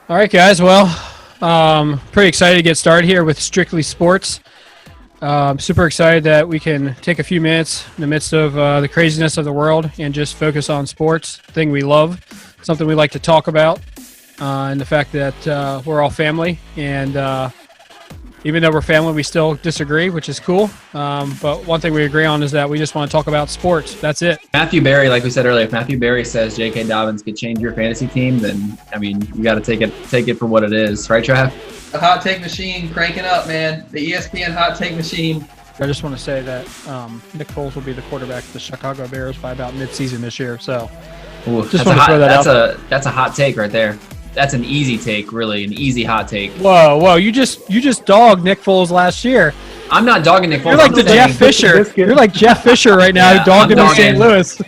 All right, guys. Well, pretty excited to get started here with Strictly Sports. Super excited that we can take a few minutes in the midst of the craziness of the world and just focus on sports, thing we love, something we like to talk about, and the fact that we're all family. And even though we're family, we still disagree, which is cool. But one thing we agree on is that we just want to talk about sports. That's it. Matthew Berry, like we said earlier, if Matthew Berry says J.K. Dobbins could change your fantasy team, then, I mean, you got to take it for what it is. Right, Trav? The hot take machine cranking up, man. The ESPN hot take machine. I just want to say that Nick Foles will be the quarterback of the Chicago Bears by about mid-season this year. So just want to throw that out. That's a hot take right there. That's an easy take, really, an easy hot take. Whoa! You just dogged Nick Foles last year. I'm not dogging Nick Foles. You're like the Jeff Fisher. You're like Jeff Fisher right now. Yeah, who dogged him in St. Louis.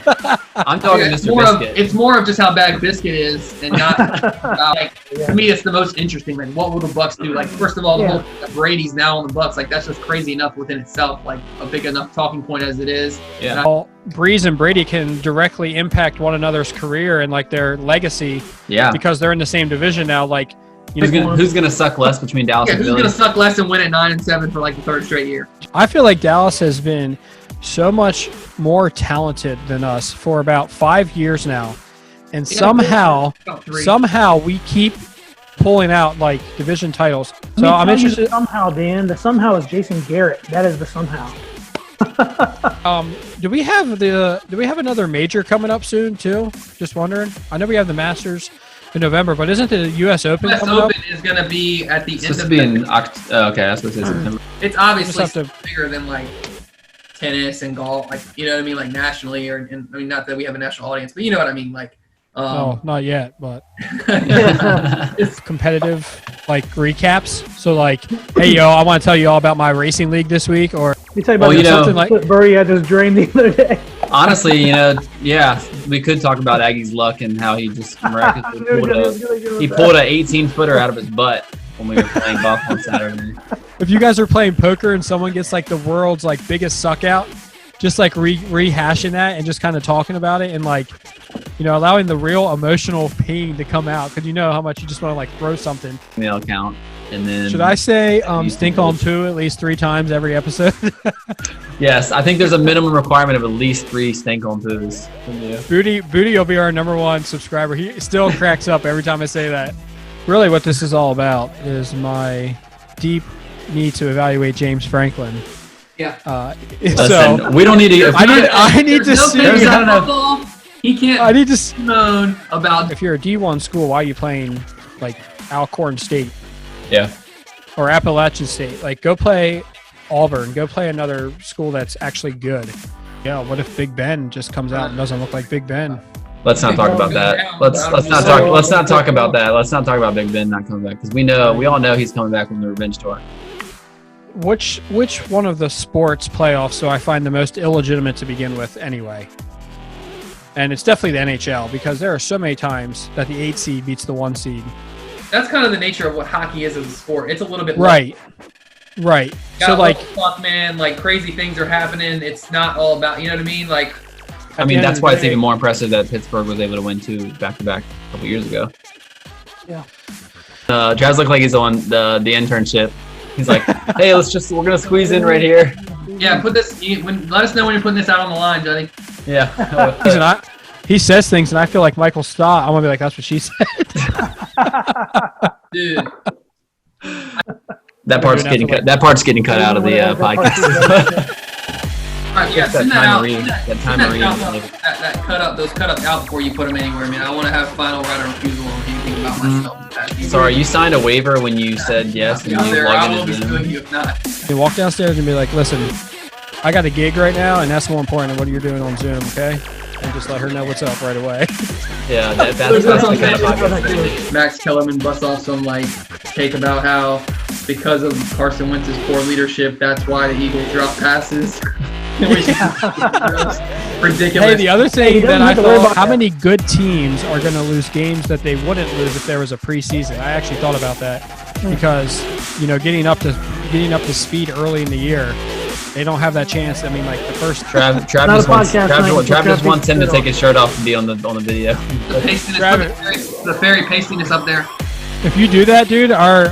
I'm dogging Mr. Biscuit. It's more of just how bad Biscuit is, and not to me. It's the most interesting. Like, what will the Bucks do? Like, first of all, the whole Brady's now on the Bucks. Like, that's just crazy enough within itself. Like, a big enough talking point as it is. Yeah. Breeze and Brady can directly impact one another's career and like their legacy. Yeah. Because they're in the same division now. Like, who's gonna suck less between Dallas and who's Philly? gonna suck less and win at 9-7 for like the third straight year? I feel like Dallas has been so much more talented than us for about 5 years now, and somehow we keep pulling out like division titles. So I'm interested. Somehow, Dan. The somehow is Jason Garrett. That is the somehow. Do we have another major coming up soon too? Just wondering. I know we have the Masters in November, but isn't the U.S. Open coming up? U.S. Open is going to be at the end of okay, that's what it says. September. It's obviously bigger than like tennis and golf, like, you know what I mean, like nationally, and I mean, not that we have a national audience, but you know what I mean, like. No, not yet, but it's competitive, like recaps. So like, hey yo, I want to tell you all about my racing league this week, or you tell you about something like Burry had this drain the other day. Honestly, yeah, we could talk about Aggie's luck and how he just miraculously pulled a 18-footer out of his butt when we were playing golf on Saturday. If you guys are playing poker and someone gets like the world's like biggest suck out, just like rehashing that and just kind of talking about it and like, allowing the real emotional pain to come out, because you know how much you just want to like throw something. They'll count. And then should I say stink on two at least 3 times every episode? Yes, I think there's a minimum requirement of at least 3 stink on poos. Booty will be our #1 subscriber. He still cracks up every time I say that. Really, what this is all about is my deep need to evaluate James Franklin. Yeah. Listen, we don't need to. I need to see. He can't. I need to moan about. If you're a D1 school, why are you playing like Alcorn State? Yeah. Or Appalachian State? Like, go play Auburn. Go play another school that's actually good. Yeah. What if Big Ben just comes out and doesn't look like Big Ben? Let's not talk about that. Let's not talk about that. Let's not talk about Big Ben not coming back, because we all know he's coming back from the revenge tour. Which one of the sports playoffs do I find the most illegitimate to begin with anyway? And it's definitely the NHL, because there are so many times that the 8 seed beats the 1 seed. That's kind of the nature of what hockey is as a sport. It's a little bit right. So like, fuck, man, like crazy things are happening. It's not all about, you know what I mean? Like, I mean, that's why it's even more impressive that Pittsburgh was able to win 2 back-to-back a couple years ago. Yeah. Travis looked like he's on the internship. He's like, hey, we're gonna squeeze in right here. Yeah, let us know when you're putting this out on the line, Johnny. Yeah. He says things, and I feel like Michael Stott. I'm gonna be like, that's what she said. Dude. That part's getting cut out of the podcast. All right, yeah, send that out. That cut up, those cut ups out before you put them anywhere. I mean, I want to have final right of refusal on anything about myself. Sorry, you signed a waiver when you said yes, and you logged in. You if not. You walk downstairs and be like, listen, I got a gig right now, and that's more important than what you're doing on Zoom, okay? And just let her know what's up right away. Yeah, that's the kind of podcast. Max Kellerman busts off some take about how because of Carson Wentz's poor leadership, that's why the Eagles drop passes. Ridiculous. Hey, the other thing that I thought, how many good teams are going to lose games that they wouldn't lose if there was a preseason? I actually thought about that because, getting up to speed early in the year, they don't have that chance. I mean, like the first. Travis wants him to take his shirt off and be on the video. The pastiness, the fairy pastiness up there. If you do that, dude, our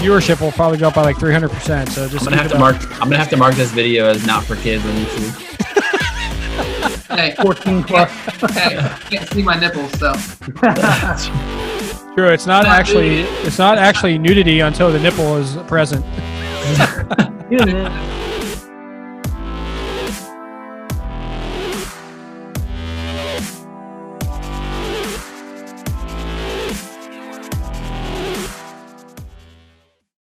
viewership will probably go up by like 300%. So just I'm gonna have to mark this video as not for kids on YouTube. Hey, 14 plus. hey, can't see my nipples, so. true. It's not actually nudity until the nipple is present. Dude,